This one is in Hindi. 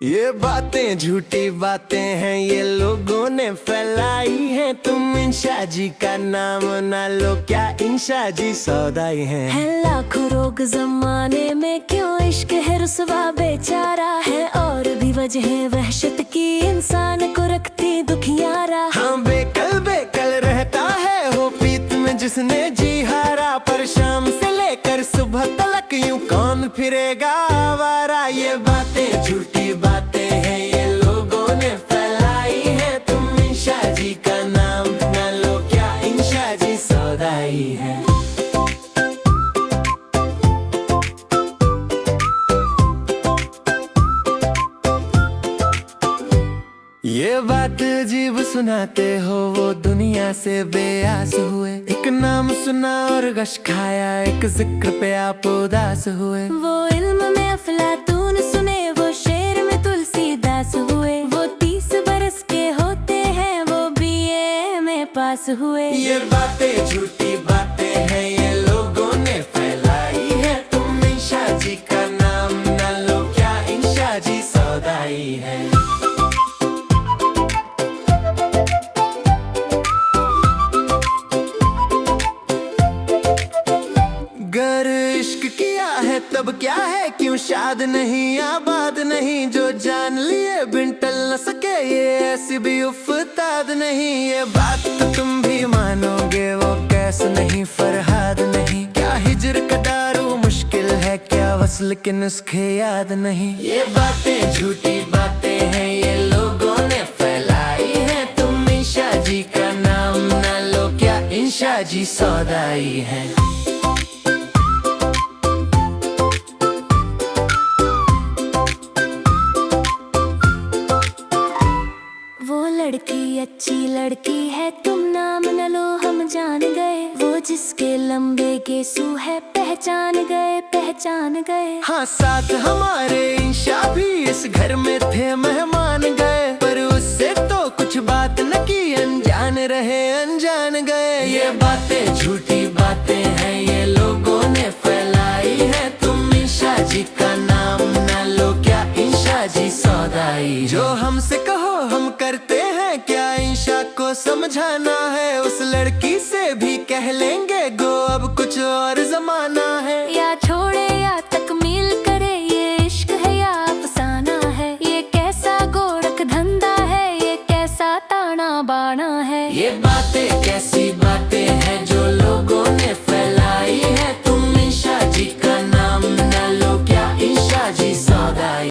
ये बातें झूठी बातें हैं, ये लोगों ने फैलाई हैं। तुम इंशा जी का नाम ना लो, क्या इंशा जी सौदाई हैं। है लाखों रोग जमाने में, क्यों इश्क है रुसवा बेचारा है। और भी वजह वहशत की इंसान को रखती दुखियारा। हाँ बेकल बेकल रहता है वो पीत में जिसने जी हारा। पर शाम से लेकर सुबह तलक यूं कौन फिरेगा आवारा। ये बातें झूठी बातें हैं, ये लोगों ने फैलाई हैं। तुम इंशा जी का नाम ना लो, क्या इंशा जी सौदाई है। ये बात अजीब सुनाते हो, वो दुनिया से बेआस हुए। एक नाम सुना और गश खाया, एक जिक्र पे आप उदास हुए। वो इल्म में अफलातून सुने, वो शेर में तुलसीदास हुए। वो 30 बरस के होते हैं, वो BA में पास हुए। ये बातें झूठी बातें हैं, ये लोगों ने फैलाई है। तुम इंशा जी का नाम ना लो, क्या इंशा जी सौदाई है। गर इश्क किया है तब क्या है, क्यों शाद नहीं आबाद नहीं। जो जान लिए बिन टल न सके, ये ऐसी भी उफ्ताद नहीं। ये बात तो तुम भी मानोगे, वो कैस नहीं फरहाद नहीं। क्या हिजर का दारू मुश्किल है, क्या वस्ल के नुस्खे याद नहीं। ये बातें झूठी बातें हैं, ये लोगों ने फैलाई हैं। तुम इंशा जी का नाम ना लो, क्या इंशा जी सौदाई है। वो लड़की अच्छी लड़की है, तुम नाम न लो हम जान गए। वो जिसके लंबे गेसू है, पहचान गए पहचान गए। हाँ साथ हमारे इंशा भी इस घर में थे, मेहमान गए। पर उससे तो कुछ बात न की, अनजान रहे अनजान गए। ये बातें झूठी बातें हैं, ये लोगों ने फैलाई है। तुम इंशा जी का नाम ना लो, क्या इंशा जी सौदाई। जो हमसे कहो हम करते हैं, क्या इंशा को समझाना है। उस लड़की से भी कह लेंगे गो, अब कुछ और जमाना है। या